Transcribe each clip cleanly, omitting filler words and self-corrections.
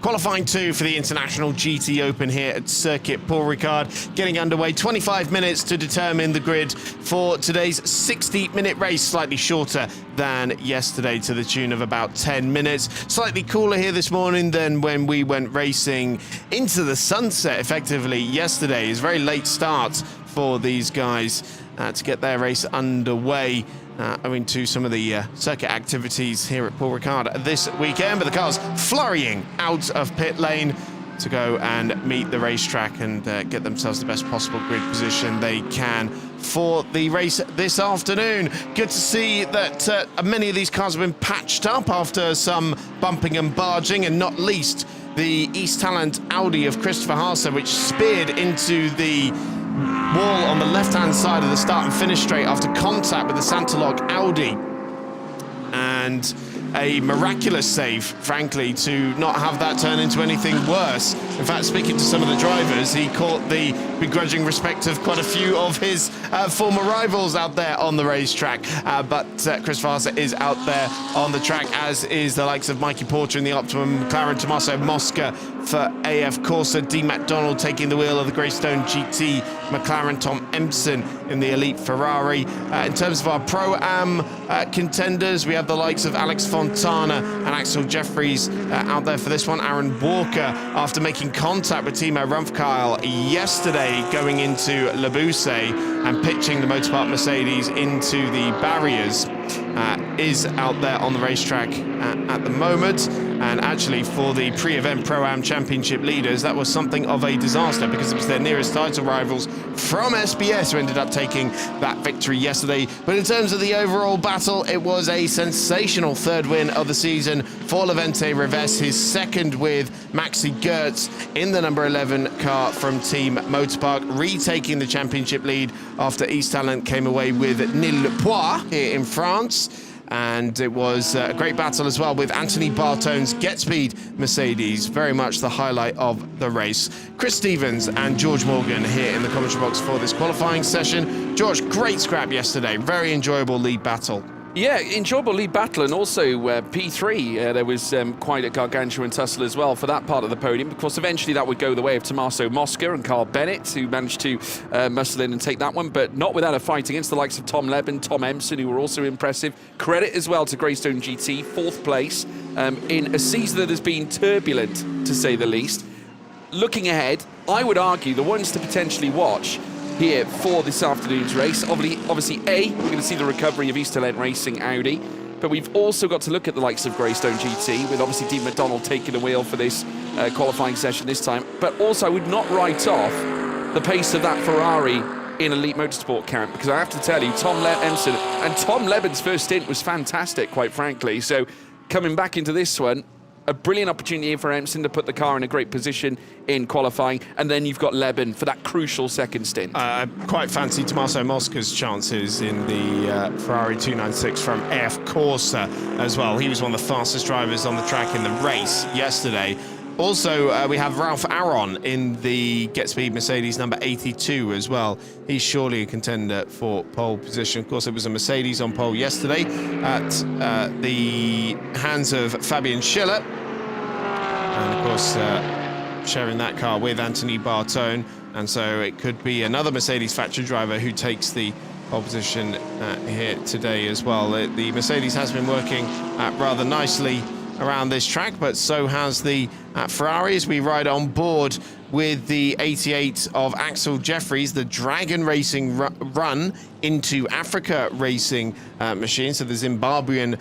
Qualifying 2 for the International GT Open here at Circuit Paul Ricard, getting underway. 25 minutes to determine the grid for today's 60-minute race, slightly shorter than yesterday to the tune of about 10 minutes. Slightly cooler here this morning than when we went racing into the sunset effectively yesterday. It's a very late start for these guys to get their race underway, owing to some of the circuit activities here at Paul Ricard this weekend. But the cars flurrying out of pit lane to go and meet the racetrack and get themselves the best possible grid position they can for the race this afternoon. Good to see that many of these cars have been patched up after some bumping and barging, and not least the East Talent Audi of Christopher Haase, which speared into the wall on the left-hand side of the start and finish straight after contact with the Santolog Audi. And a miraculous save, frankly, to not have that turn into anything worse. In fact, speaking to some of the drivers, he caught the begrudging respect of quite a few of his former rivals out there on the racetrack. But Chris Haase is out there on the track, as is the likes of Mikey Porter in the Optimum McLaren, Tommaso Mosca for AF Corsa, D. McDonald taking the wheel of the Greystone GT McLaren, Tom Empson in the Elite Ferrari. In terms of our Pro-Am contenders, we have the likes of Alex Fontana and Axel Jeffries out there for this one. Aaron Walker, after making contact with Timo Rumpkeil yesterday going into Le Bousset and pitching the Motorpark Mercedes into the barriers, is out there on the racetrack at the moment. And actually, for the pre-event Pro-Am Championship leaders, that was something of a disaster, because it was their nearest title rivals from SBS who ended up taking that victory yesterday. But in terms of the overall battle, it was a sensational third win of the season for Levente Reves, his second with Maxi Goertz in the number 11 car from Team Motorpark, retaking the championship lead after East Talent came away with Nil Poix here in France. And it was a great battle as well, with Anthony Bartone's Get Speed Mercedes very much the highlight of the race. Chris Stevens and George Morgan here in the commentary box for this qualifying session. George, great scrap yesterday, very enjoyable lead battle. Yeah, enjoyable lead battle, and also P3, there was quite a gargantuan tussle as well for that part of the podium. Of course, eventually that would go the way of Tommaso Mosca and Carl Bennett, who managed to muscle in and take that one, but not without a fight against the likes of Tom Leben, Tom Empson, who were also impressive. Credit as well to Greystone GT, fourth place, in a season that has been turbulent, to say the least. Looking ahead, I would argue the ones to potentially watch here for this afternoon's race. Obviously, we're going to see the recovery of East Talent Racing Audi, but we've also got to look at the likes of Greystone GT, with obviously Dean McDonald taking the wheel for this qualifying session this time. But also, I would not write off the pace of that Ferrari in Elite Motorsport camp, because I have to tell you, Tom Empson and Tom Leben's first stint was fantastic, quite frankly. So coming back into this one, a brilliant opportunity for Empson to put the car in a great position in qualifying, and then you've got Leben for that crucial second stint. I quite fancy Tommaso Mosca's chances in the Ferrari 296 from AF Corsa as well. He was one of the fastest drivers on the track in the race yesterday. Also, we have Ralph Aron in the Get Speed Mercedes number 82 as well. He's surely a contender for pole position. Of course, it was a Mercedes on pole yesterday at the hands of Fabian Schiller. And of course, sharing that car with Anthony Bartone. And so it could be another Mercedes factory driver who takes the pole position here today as well. The Mercedes has been working rather nicely around this track, but so has the Ferrari, as we ride on board with the 88 of Axel Jeffries, the Dragon Racing run into Africa Racing machine. So the Zimbabwean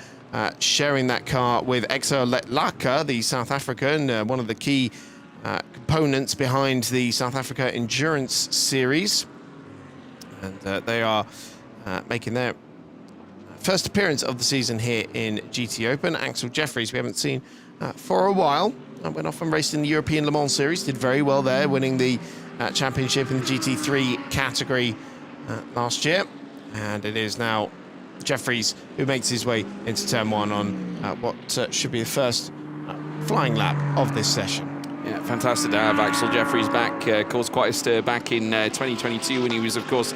sharing that car with Exo Letlaka, the South African, one of the key components behind the South Africa Endurance Series. And they are making their first appearance of the season here in GT Open. Axel Jeffries, we haven't seen for a while. Went off and raced in the European Le Mans Series, did very well there, winning the championship in the GT3 category last year. And it is now Jeffries who makes his way into turn one on what should be the first flying lap of this session. Yeah, fantastic to have Axel Jeffries back. Caused quite a stir back in 2022 when he was, of course,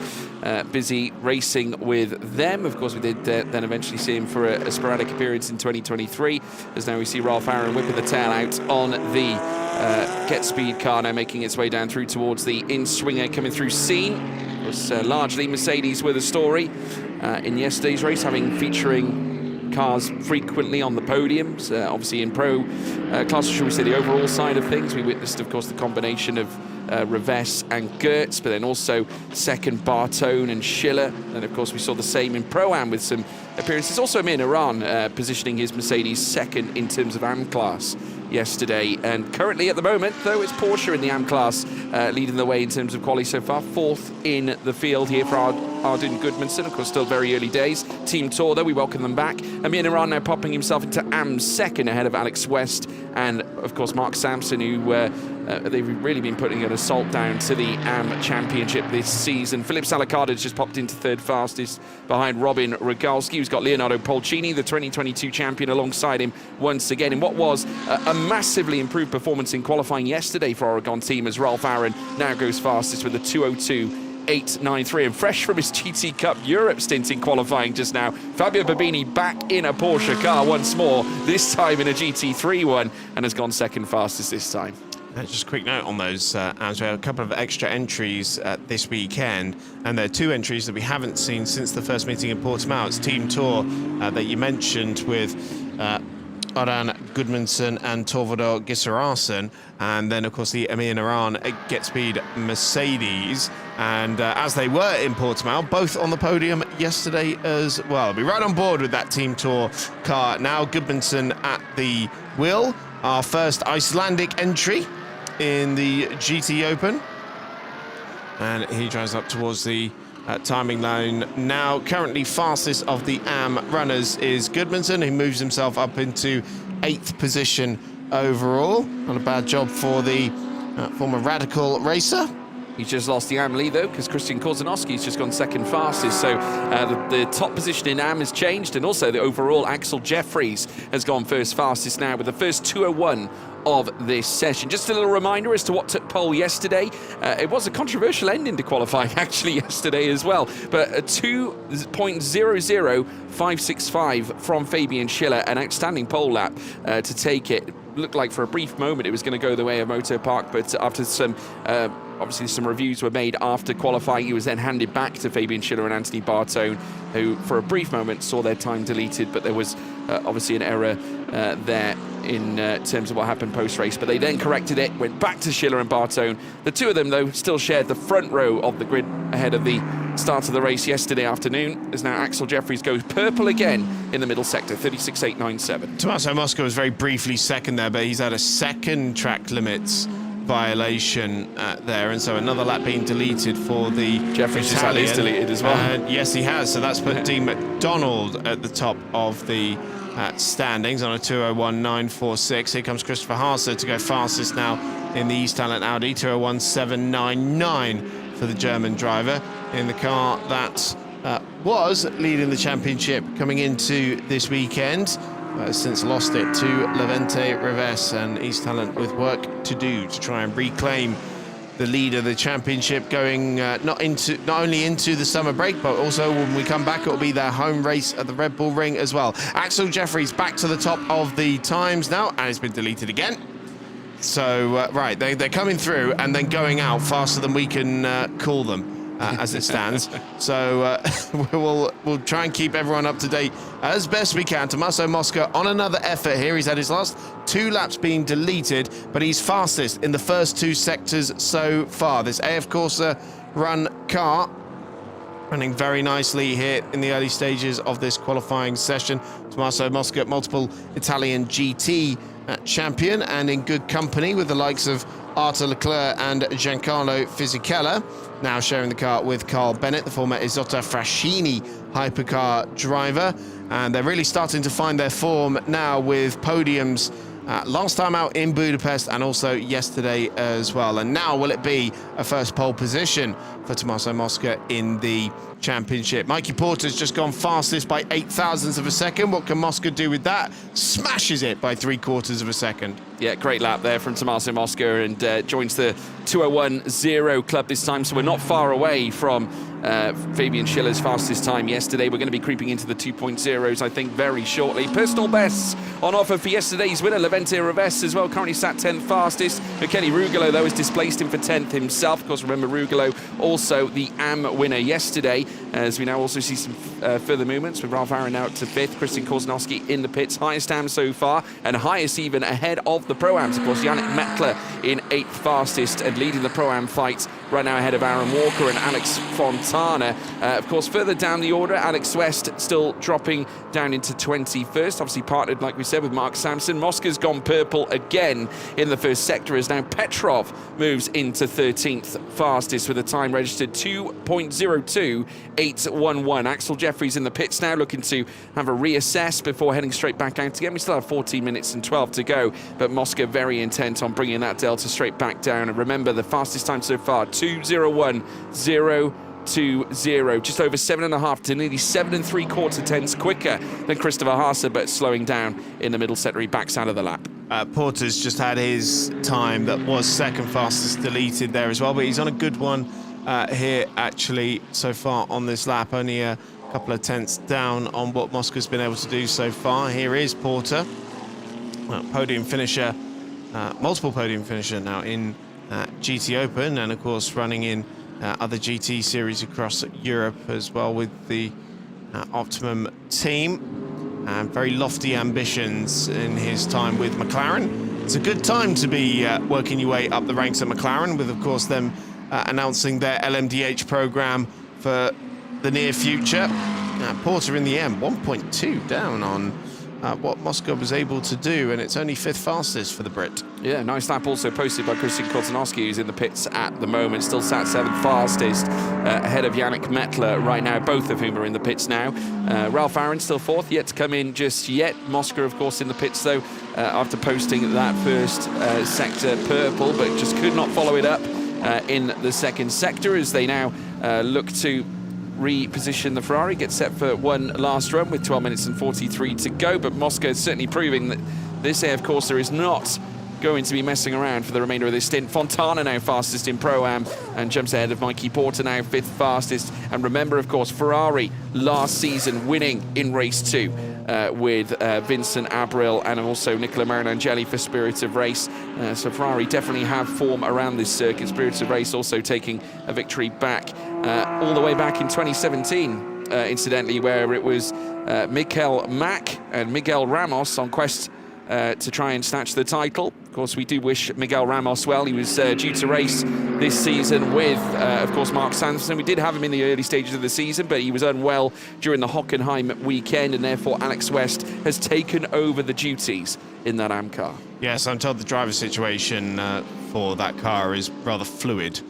busy racing with them. Of course, we did then eventually see him for a sporadic appearance in 2023. As now we see Ralph Aaron whipping the tail out on the Get Speed car, now making its way down through towards the in-swinger coming through scene. It was largely Mercedes were the story in yesterday's race, featuring cars frequently on the podiums. Obviously in pro class, should we say, the overall side of things, we witnessed, of course, the combination of Rivest and Gertz, but then also second Bartone and Schiller. And of course we saw the same in Pro-Am with some appearances. Also Amir Naran positioning his Mercedes second in terms of AM class yesterday. And currently at the moment, though, it's Porsche in the AM class leading the way in terms of quali so far. Fourth in the field here for Ardun Goodmanson. Of course, still very early days. Team Tour, though, we welcome them back. Amir Naran now popping himself into AM second ahead of Alex West and, of course, Mark Sampson, who they've really been putting an assault down to the AM Championship this season. Philippe Salacada has just popped into third fastest behind Robin Rogalski, who's got Leonardo Polcini, the 2022 champion, alongside him once again in what was a massively improved performance in qualifying yesterday for Oregon team, as Ralph Aaron now goes fastest with a 2:02.893, and fresh from his GT Cup Europe stint in qualifying just now, Fabio Babini back in a Porsche car once more, this time in a GT3 one, and has gone second fastest this time. Just a quick note on those, as we had a couple of extra entries this weekend, and there are two entries that we haven't seen since the first meeting in Portimao. It's Team Tour that you mentioned with Ardun Goodmanson and Torvaldor Gisarasen, and then of course the Amir Naran Get Speed Mercedes, and as they were in Portimao, both on the podium yesterday as well. I'll be right on board with that Team Tour car now. Goodmanson at the wheel, our first Icelandic entry in the GT Open, and he drives up towards the timing line now. Currently fastest of the AM runners is Goodmanson, who moves himself up into 8th position overall. Not a bad job for the former Radical racer. He's just lost the AM lead, though, because Christian Kozanowski's just gone second fastest. So the top position in AM has changed, and also the overall Axel Jeffries has gone first fastest now with the first 2:01 of this session. Just a little reminder as to what took pole yesterday. It was a controversial ending to qualifying, actually, yesterday as well. But a 2.00565 from Fabian Schiller, an outstanding pole lap to take it. Looked like for a brief moment it was going to go the way of Moto Park, but after some obviously some reviews were made after qualifying, he was then handed back to Fabian Schiller and Anthony Bartone, who for a brief moment saw their time deleted, but there was obviously an error there in terms of what happened post-race, but they then corrected it, went back to Schiller and Bartone. The two of them, though, still shared the front row of the grid ahead of the start of the race yesterday afternoon, as now Axel Jeffries goes purple again in the middle sector, 36.897. Tommaso Mosca was very briefly second there, but he's had a second track limits violation there, and so another lap being deleted for the Jeffries is deleted as well. Yes, he has. So that's put Dean McDonald at the top of the standings on a 2:01.946. Here comes Christopher Haase to go fastest now in the East Talent Audi, 2:01.799 for the German driver in the car that was leading the championship coming into this weekend. Since lost it to Levente Rivest, and East Talent with work to do to try and reclaim the lead of the championship, going not only into the summer break, but also when we come back, it will be their home race at the Red Bull Ring as well. Axel Jeffries back to the top of the times now, and it's been deleted again. So right, they're coming through and then going out faster than we can call them. As it stands. So we'll try and keep everyone up to date as best we can. Tommaso Mosca on another effort here. He's had his last 2 laps being deleted, but he's fastest in the first 2 sectors so far. This AF Corsa run car running very nicely here in the early stages of this qualifying session. Tommaso Mosca, multiple Italian GT champion, and in good company with the likes of Arthur Leclerc and Giancarlo Fisichella. Now sharing the car with Carl Bennett, the former Isotta Fraschini hypercar driver. And they're really starting to find their form now with podiums last time out in Budapest and also yesterday as well. And now will it be a first pole position for Tommaso Mosca in the championship? Mikey Porter's just gone fastest by 0.08 of a second. What can Mosca do with that? Smashes it by 0.75 of a second. Yeah, great lap there from Tommaso Mosca, and joins the 2:01.0 club this time, so we're not far away from Fabian Schiller's fastest time yesterday. We're going to be creeping into the 2.0s, I think, very shortly. Personal bests on offer for yesterday's winner, Levente Reves, as well, currently sat 10th fastest. Kelly Rugolo, though, has displaced him for 10th himself. Of course, remember Rugolo, also the AM winner yesterday, as we now also see some further movements with Ralph Aaron out to 5th, Christian Korzynowski in the pits, highest AM so far, and highest even ahead of the Pro-Ams. Of course, Yannick Mettler in 8th fastest and leading the Pro-Am fight right now ahead of Aaron Walker and Alex Fontana. Of course, further down the order, Alex West still dropping down into 21st, obviously partnered, like we said, with Mark Sampson. Mosca's gone purple again in the first sector, as now Petrov moves into 13th fastest with a time registered 2.02.811. Axel Jeffries in the pits now, looking to have a reassess before heading straight back out again. We still have 14 minutes and 12 to go, but Mosca very intent on bringing that delta straight back down. And remember, the fastest time so far, 2:01.020, just over 7.5 to nearly 7 3/4 tenths quicker than Christopher Haase, but slowing down in the middle sector. He backs out of the lap. Porter's just had his time that was second fastest deleted there as well, but he's on a good one here actually so far on this lap, only a couple of tenths down on what Mosca's been able to do so far. Here is Porter, podium finisher, multiple podium finisher now in GT Open, and of course running in other GT series across Europe as well with the Optimum team, and very lofty ambitions in his time with McLaren. It's a good time to be working your way up the ranks at McLaren, with of course them announcing their LMDH program for the near future. Porter in the end, 1.2 down on what Mosca was able to do, and it's only 5th fastest for the Brit. Yeah, nice lap also posted by Christian Korzynowski, who's in the pits at the moment, still sat 7th fastest, ahead of Yannick Mettler right now, both of whom are in the pits now. Ralph Aaron still 4th, yet to come in just yet. Mosca, of course, in the pits, though, after posting that first sector purple, but just could not follow it up in the second sector, as they now look to reposition the Ferrari, get set for one last run with 12 minutes and 43 to go. But Mosca is certainly proving that this AF Corsa is not going to be messing around for the remainder of this stint. Fontana now fastest in Pro-Am and jumps ahead of Mikey Porter, now 5th fastest. And remember, of course, Ferrari last season winning in race 2 with Vincent Abril and also Nicola Marinangeli for Spirit of Race. So Ferrari definitely have form around this circuit. Spirit of Race also taking a victory back all the way back in 2017, incidentally, where it was Mikel Mack and Miguel Ramos on quest to try and snatch the title. Of course, we do wish Miguel Ramos well. He was due to race this season with, of course, Mark Sampson. We did have him in the early stages of the season, but he was unwell during the Hockenheim weekend, and therefore Alex West has taken over the duties in that AM car. Yes, I'm told the driver situation for that car is rather fluid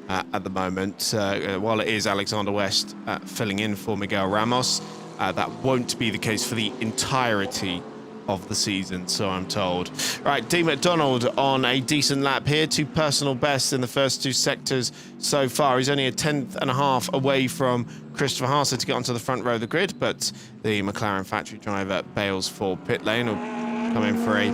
at the moment. While it is Alexander West filling in for Miguel Ramos, that won't be the case for the entirety of the season, so I'm told. Right, Dean McDonald on a decent lap here, 2 personal bests in the first 2 sectors so far. He's only a 10.5 away from Christopher Haase to get onto the front row of the grid, but the McLaren factory driver bails for pit lane, will come in for a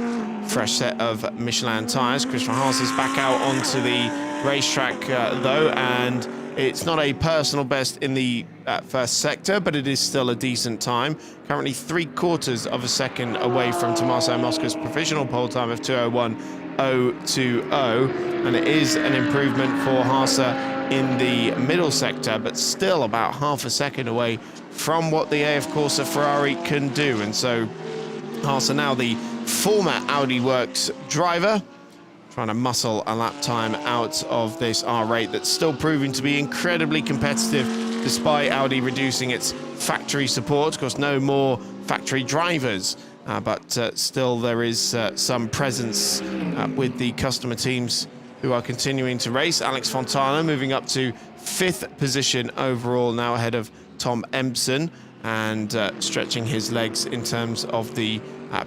fresh set of Michelin tyres. Christopher Haase is back out onto the racetrack though, and it's not a personal best in the first sector, but it is still a decent time. Currently 3/4 of a second away from Tommaso Mosca's provisional pole time of 2:01.020, and it is an improvement for Haase in the middle sector, but still about half a second away from what the AF Corsa Ferrari can do. And so Haase, now the former Audi Works driver, trying to muscle a lap time out of this R8 that's still proving to be incredibly competitive despite Audi reducing its factory support. Of course, no more factory drivers, but still there is some presence with the customer teams who are continuing to race. Alex Fontana moving up to 5th position overall, now ahead of Tom Empson, and stretching his legs in terms of the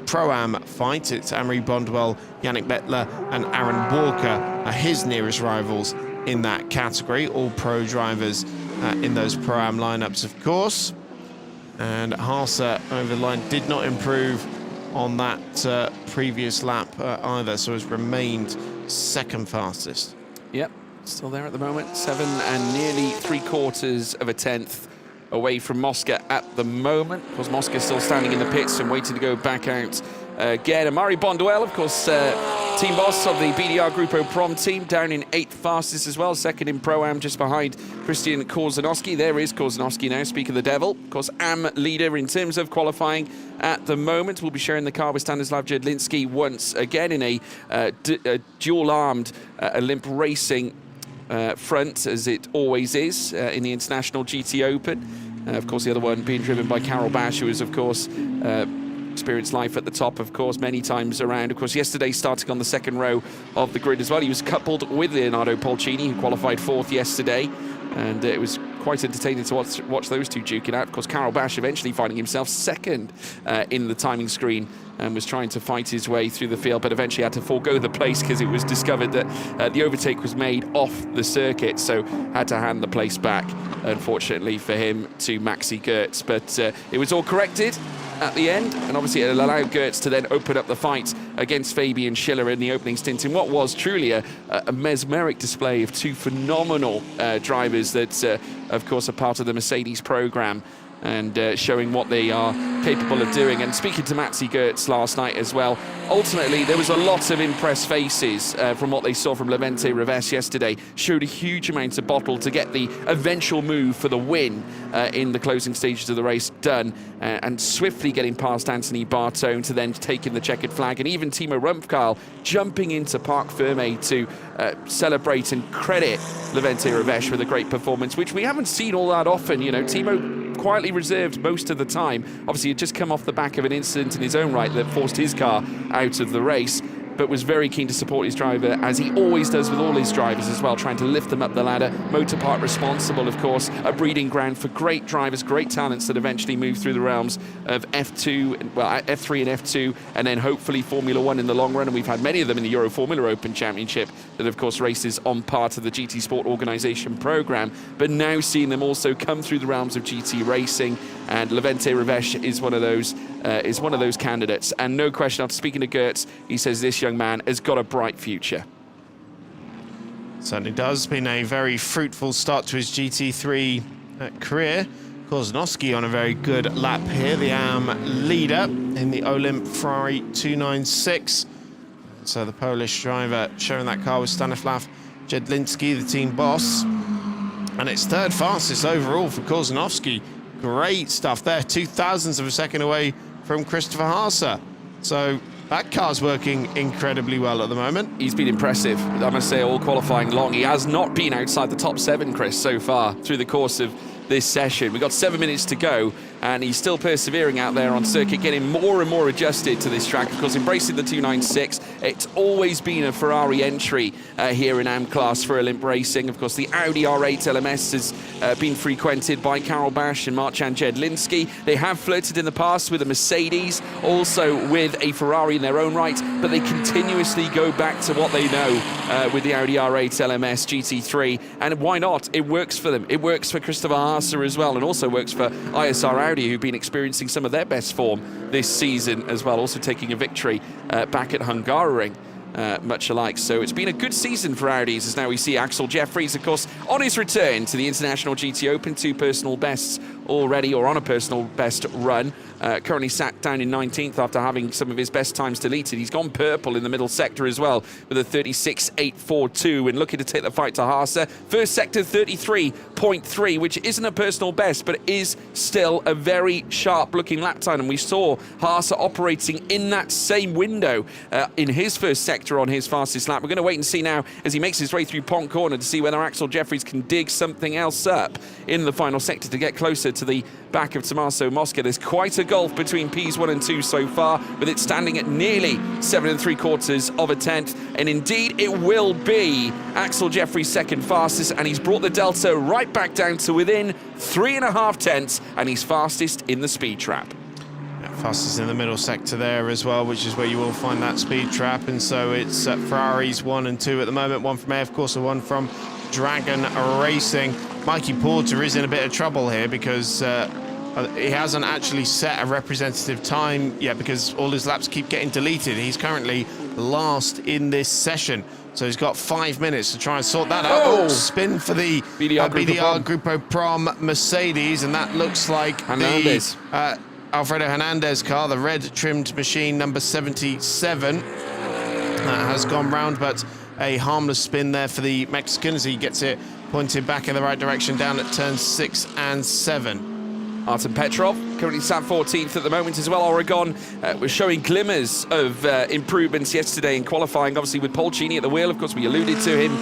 Pro-Am fight. It's Amory Bondwell, Yannick Mettler and Aaron Walker are his nearest rivals in that category. All pro drivers in those Pro-Am lineups, of course. And Haase over the line did not improve on that previous lap either, so has remained second fastest. Yep, still there at the moment. 7 and nearly 3/4 of a tenth away from Mosca at the moment. Of course, Mosca still standing in the pits and waiting to go back out again. Amari Bonduel, of course, team boss of the BDR Grupo Prom team, down in 8th fastest as well, second in Pro-Am, just behind Christian Korzanowski. There is Korzanowski now, speak of the devil. Of course, Am leader in terms of qualifying at the moment. We'll be sharing the car with Stanislav Jedlinski once again in a dual-armed Olymp Racing front, as it always is in the International GT Open. Of course, the other one being driven by Carol Bash, who is, of course, experienced life at the top, of course, many times around. Of course, yesterday starting on the second row of the grid as well. He was coupled with Leonardo Polcini, who qualified 4th yesterday, and it was quite entertaining to watch those two duking out. Of course, Carol Bash eventually finding himself second in the timing screen and was trying to fight his way through the field, but eventually had to forego the place because it was discovered that the overtake was made off the circuit, so had to hand the place back, unfortunately for him, to Maxi Gertz. But it was all corrected at the end, and obviously it allowed Gertz to then open up the fight against Fabian Schiller in the opening stint in what was truly a mesmeric display of two phenomenal drivers that, of course, are part of the Mercedes program, and showing what they are capable of doing. And speaking to Maxi Gertz last night as well, ultimately there was a lot of impressed faces from what they saw from Levente Reves yesterday. Showed a huge amount of bottle to get the eventual move for the win in the closing stages of the race done, and swiftly getting past Anthony Bartone to then taking the checkered flag, and even Timo Rumpfkeil jumping into Parc Ferme to celebrate and credit Levente Reves with a great performance, which we haven't seen all that often. You know, Timo quietly reserved most of the time. Obviously, he'd just come off the back of an incident in his own right that forced his car out of the race, but was very keen to support his driver, as he always does with all his drivers as well, trying to lift them up the ladder. Motor Park responsible, of course, a breeding ground for great drivers, great talents that eventually move through the realms of F2, well, F3 and F2, and then hopefully Formula 1 in the long run. And we've had many of them in the Euro Formula Open Championship that, of course, races on part of the GT Sport Organisation programme. But now seeing them also come through the realms of GT racing, and Levente Reves is one of those candidates. And no question, after speaking to Gertz, he says this young man has got a bright future. Certainly does. Been a very fruitful start to his GT3 career. Korzanowski on a very good lap here, the AM leader in the Olymp Ferrari 296. So the Polish driver sharing that car with Stanislav Jedlinski, the team boss. And it's third fastest overall for Korzanowski. Great stuff there, 0.02 of a second away from Christopher Haase. So that car's working incredibly well at the moment. He's been impressive, I must say, all qualifying long. He has not been outside the top 7, Chris, so far through the course of this session. We've got 7 minutes to go, and he's still persevering out there on circuit, getting more and more adjusted to this track. Of course, embracing the 296. It's always been a Ferrari entry here in AM class for Olymp Racing. Of course, the Audi R8 LMS has been frequented by Carol Bash and Marcin Jedlinski. They have flirted in the past with a Mercedes, also with a Ferrari in their own right, but they continuously go back to what they know with the Audi R8 LMS GT3. And why not? It works for them. It works for Christopher Haase as well, and also works for ISR Audi, who've been experiencing some of their best form this season as well, also taking a victory back at Hungaroring. Much alike. So it's been a good season for Audis, as now we see Axel Jeffries, of course, on his return to the International GT Open, 2 personal bests already, or on a personal best run. Currently sat down in 19th after having some of his best times deleted. He's gone purple in the middle sector as well with a 36.842 and looking to take the fight to Haase. First sector 33.3, which isn't a personal best, but is still a very sharp looking lap time. And we saw Haase operating in that same window in his first sector on his fastest lap. We're going to wait and see now as he makes his way through Pont Corner to see whether Axel Jeffries can dig something else up in the final sector to get closer to the back of Tommaso Mosca. There's quite a gulf between Ps1 and 2 so far, with it standing at nearly 7 3/4 of a tenth. And indeed, it will be Axel Jeffries' second fastest, and he's brought the delta right back down to within 3.5 tenths, and he's fastest in the speed trap. Fastest in the middle sector there as well, which is where you will find that speed trap. And so it's Ferraris 1 and 2 at the moment, one from AF Corsa, one from Dragon Racing. Mikey Porter is in a bit of trouble here because He hasn't actually set a representative time yet because all his laps keep getting deleted. He's currently last in this session. So he's got 5 minutes to try and sort that out. Oh! Spin for the BDR Grupo Prom Mercedes, and that looks like Hernandez. the Alfredo Hernandez car, the red trimmed machine number 77. That has gone round, but a harmless spin there for the Mexican as he gets it pointed back in the right direction down at turns 6 and 7. Artem Petrov currently sat 14th at the moment as well. Oregon was showing glimmers of improvements yesterday in qualifying, obviously with Polcini at the wheel. Of course, we alluded to him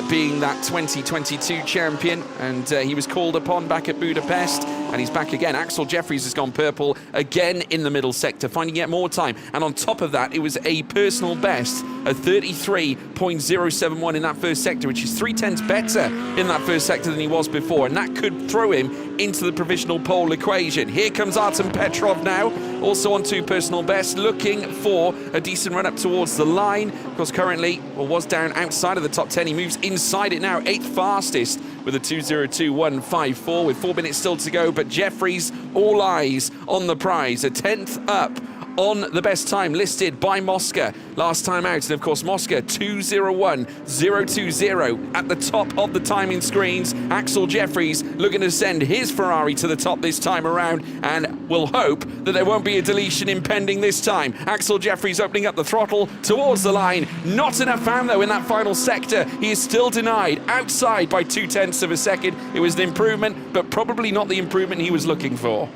being that 2022 champion, and he was called upon back at Budapest, and he's back again. Axel Jeffries has gone purple again in the middle sector, finding yet more time. And on top of that, it was a personal best of 33.071 in that first sector, which is 0.3 better in that first sector than he was before, and that could throw him into the provisional pole equation. Here comes Artem Petrov now, also on 2 personal best, looking for a decent run up towards the line. Of course, currently, was down outside of the top 10. He moves inside it now, 8th fastest with a 2:02.154 with 4 minutes still to go. But Jeffries, all eyes on the prize, a 10th up on the best time listed by Mosca last time out. And of course, Mosca 2:01.020 at the top of the timing screens. Axel Jeffries looking to send his Ferrari to the top this time around, and we'll hope that there won't be a deletion impending this time. Axel Jeffries opening up the throttle towards the line. Not enough fan though in that final sector. He is still denied outside by 0.2 of a second. It was an improvement, but probably not the improvement he was looking for.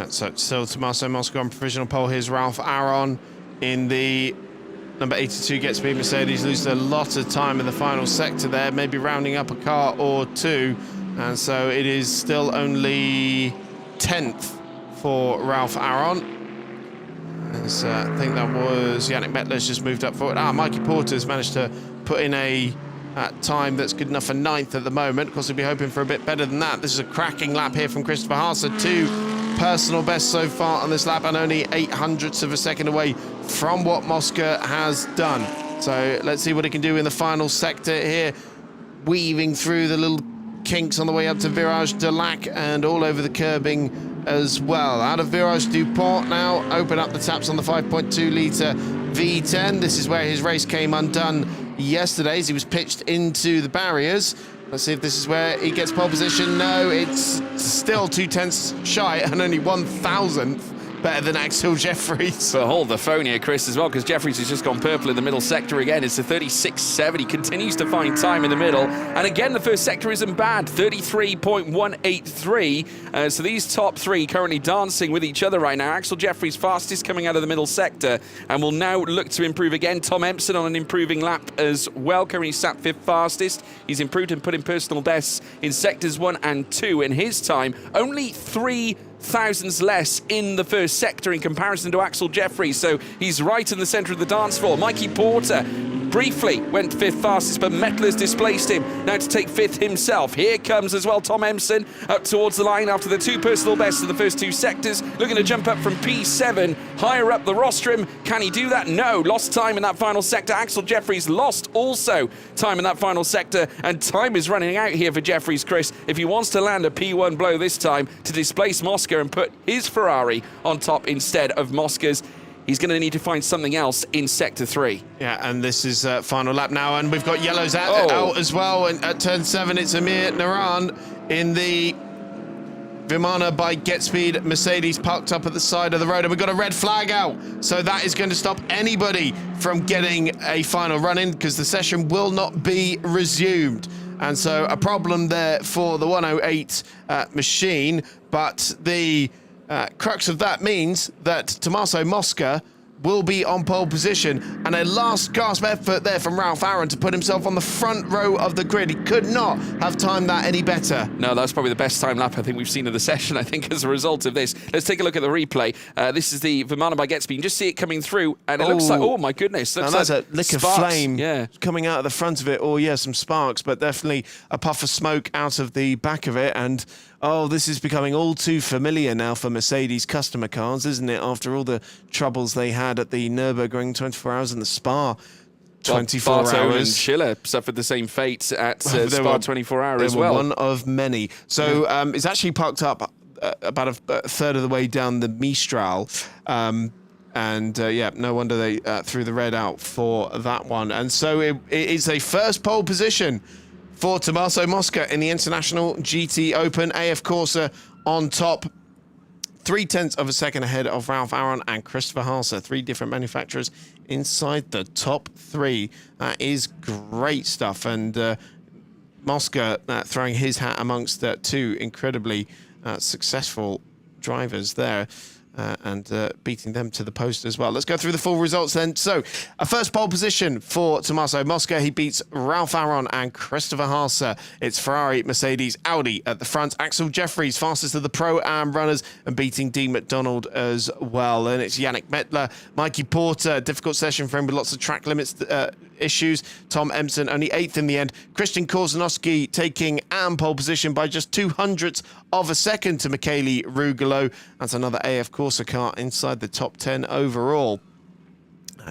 So still Tommaso Mosca on provisional pole. Here's Ralph Aron in the number 82 Get Speed Mercedes. Loses a lot of time in the final sector there, maybe rounding up a car or two. And so it is still only 10th for Ralph Aron. As, I think that was Yannick Mettler's just moved up forward. Mikey Porter's managed to put in a time that's good enough for 9th at the moment. Of course, we'll be hoping for a bit better than that. This is a cracking lap here from Christopher Haase. 2 personal best so far on this lap, and only 0.08 of a second away from what Mosca has done. So let's see what he can do in the final sector here, weaving through the little kinks on the way up to Virage de Lac and all over the curbing as well. Out of Virage du Pont now, open up the taps on the 5.2 litre V10. This is where his race came undone yesterday as he was pitched into the barriers. Let's see if this is where he gets pole position. No, it's still 0.2 shy and only 1,000th better than Axel Jeffries. But hold the phone here, Chris, as well, because Jeffries has just gone purple in the middle sector again. It's a 36.7. He continues to find time in the middle. And again, the first sector isn't bad, 33.183. So these top 3 currently dancing with each other right now. Axel Jeffries fastest coming out of the middle sector and will now look to improve again. Tom Empson on an improving lap as well. Currently sat 5th fastest. He's improved and put in personal bests in sectors 1 and 2. In his time, only 3 thousandths less in the first sector in comparison to Axel Jeffries, so he's right in the centre of the dance floor. Mikey Porter briefly went 5th fastest, but Mettler's displaced him now to take 5th himself. Here comes as well Tom Empson up towards the line after the 2 personal bests of the first 2 sectors, looking to jump up from P7 higher up the rostrum. Can he do that? No. Lost time in that final sector. Axel Jeffries lost also time in that final sector, and time is running out here for Jeffries, Chris, if he wants to land a P1 blow this time to displace Mosca and put his Ferrari on top instead of Mosca's. He's going to need to find something else in Sector 3. Yeah, and this is final lap now, and we've got yellows out as well. And at turn 7, it's Amir Naran in the Vimana by Get Speed Mercedes parked up at the side of the road, and we've got a red flag out. So that is going to stop anybody from getting a final run in because the session will not be resumed. And so a problem there for the 108 machine, but the crux of that means that Tommaso Mosca will be on pole position, and a last gasp effort there from Ralph Aron to put himself on the front row of the grid. He could not have timed that any better. No, that's probably the best time lap I think we've seen of the session, I think, as a result of this. Let's take a look at the replay. This is the Vimana by Get Speed. You can just see it coming through, and it looks like, oh my goodness. Now that's a lick sparks. of flame coming out of the front of it. Oh yeah, some sparks, but definitely a puff of smoke out of the back of it. And oh, this is becoming all too familiar now for Mercedes customer cars, isn't it? After all the troubles they had at the Nürburgring 24 hours and the Spa 24 Bartone hours. and Schiller suffered the same fate at Spa 24 hours as they were well. one of many. So it's actually parked up about a third of the way down the Mistral. Yeah, no wonder they threw the red out for that one. And so it is a first pole position for Tommaso Mosca in the International GT Open. AF Corsa on top, 0.3 of a second ahead of Ralph Aron and Christopher Haase. 3 different manufacturers inside the top 3. That is great stuff. And Mosca throwing his hat amongst 2 incredibly successful drivers there. And beating them to the post as well. Let's go through the full results then. So, a first pole position for Tommaso Mosca. He beats Ralph Aron and Christopher Haase. It's Ferrari, Mercedes, Audi at the front. Axel Jeffries, fastest of the Pro-Am runners, and beating Dean McDonald as well. And it's Yannick Mettler, Mikey Porter. Difficult session for him with lots of track limits issues. Tom Empson only 8th in the end. Christian Korzanowski taking AM pole position by just 0.02 of a second to Michele Rugolo. That's another AF Corsa car inside the top 10 overall.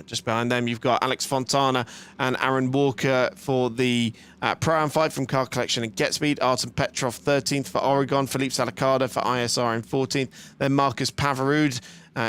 Just behind them, you've got Alex Fontana and Aaron Walker for the Pro-Am 5 from Car Collection and Get Speed. Artem Petrov 13th for Oregon. Philippe Salacada for ISR in 14th. Then Marcus Pavarud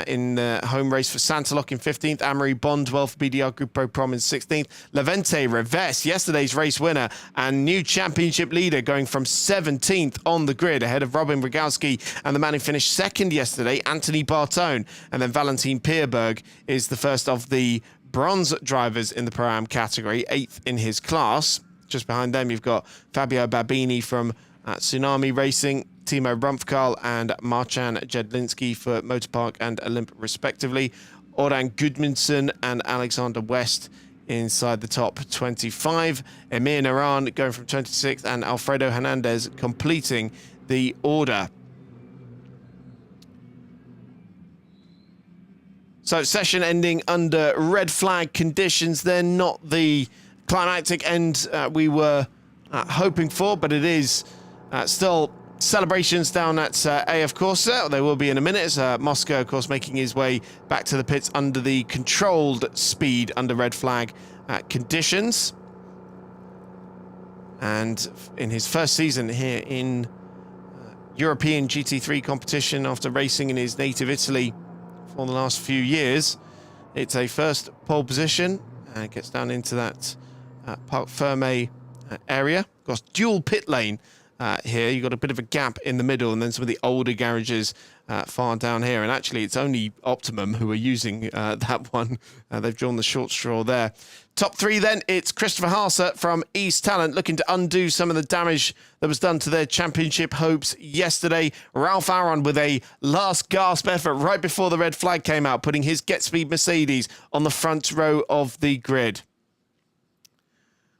in the home race for Santaloc in 15th. Amory Bondwell for BDR Group Pro Prom in 16th. Levente Reves, yesterday's race winner and new championship leader, going from 17th on the grid ahead of Robin Rogowski and the man who finished second yesterday, Anthony Bartone. And then Valentin Pierberg is the first of the bronze drivers in the Pro-Am category, 8th in his class. Just behind them, you've got Fabio Babini from Tsunami Racing, Timo Rumpfkarl and Marcin Jedlinski for Motorpark and Olymp respectively. Oran Gudmundsson and Alexander West inside the top 25. Emir Naran going from 26th and Alfredo Hernandez completing the order. So session ending under red flag conditions. They're not the climactic end we were hoping for, but it is still celebrations down at AF Corsa. They will be in a minute. Mosca, of course, making his way back to the pits under the controlled speed under red flag conditions. And in his first season here in European GT3 competition after racing in his native Italy for the last few years, it's a first pole position and gets down into that Parc Ferme area. Of course, dual pit lane here. You've got a bit of a gap in the middle and then some of the older garages far down here. And actually, it's only Optimum who are using that one. They've drawn the short straw there. Top 3 then, it's Christopher Haase from East Talent looking to undo some of the damage that was done to their championship hopes yesterday. Ralph Aron with a last gasp effort right before the red flag came out, putting his Get Speed Mercedes on the front row of the grid.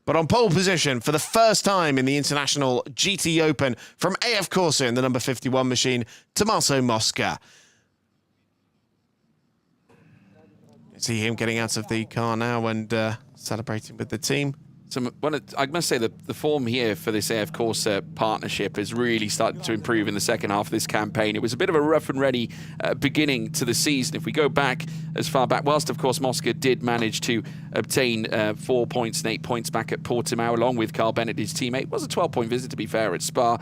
But on pole position for the first time in the International GT Open from AF Corsa in the number 51 machine, Tommaso Mosca. See him getting out of the car now and celebrating with the team. So I must say that the form here for this AF Corsa partnership is really starting to improve in the second half of this campaign. It was a bit of a rough and ready beginning to the season. If we go back as far back, whilst of course Mosca did manage to obtain 4 points and 8 points back at Portimao along with Carl Bennett, his teammate. It was a 12-point visit to be fair at Spa.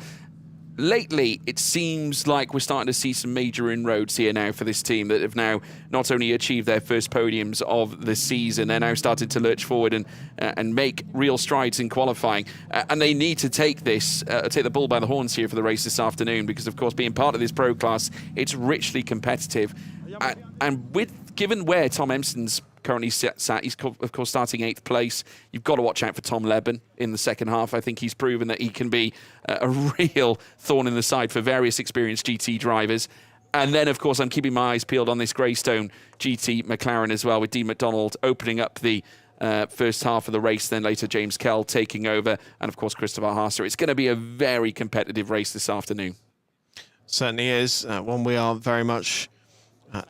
Lately, it seems like we're starting to see some major inroads here now for this team that have now not only achieved their first podiums of the season, they're now started to lurch forward and make real strides in qualifying. And they need to take the bull by the horns here for the race this afternoon because, of course, being part of this pro class, it's richly competitive. Given where Tom Empson's currently sat, he's of course starting 8th place. You've got to watch out for Tom Leben in the second half. I think he's proven that he can be a real thorn in the side for various experienced GT drivers. And then, of course, I'm keeping my eyes peeled on this Greystone GT McLaren as well, with Dean McDonald opening up the first half of the race, then later James Kell taking over, and, of course, Christopher Haase. It's going to be a very competitive race this afternoon. Certainly is. One we are very much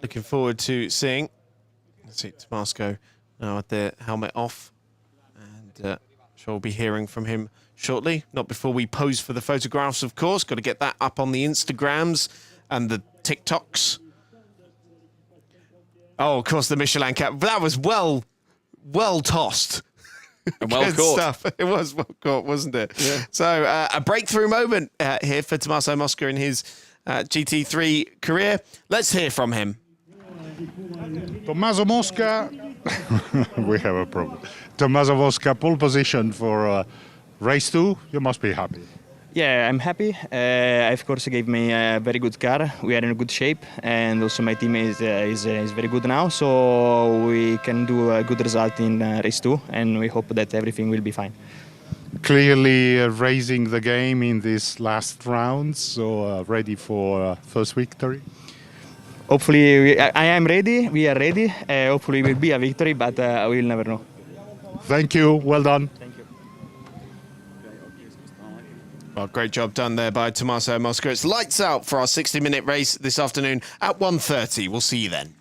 looking forward to seeing. Let's see, Tomasco now with the helmet off. And sure we'll be hearing from him shortly. Not before we pose for the photographs, of course. Got to get that up on the Instagrams and the TikToks. Oh, of course, the Michelin cap. That was well tossed. And well Good caught. stuff. It was well caught, wasn't it? Yeah. So a breakthrough moment here for Tommaso Mosca in his GT3 career. Let's hear from him. Tommaso Mosca, we have a problem. Tommaso Mosca, pole position for race 2. You must be happy. Yeah, I'm happy. Of course, gave me a very good car. We are in good shape, and also my team is very good now. So we can do a good result in race 2, and we hope that everything will be fine. Clearly raising the game in these last rounds, so ready for first victory. Hopefully, I am ready. We are ready. Hopefully, it will be a victory, but we'll never know. Thank you. Well done. Thank you. Well, great job done there by Tommaso Mosca. It's lights out for our 60-minute race this afternoon at 1:30. We'll see you then.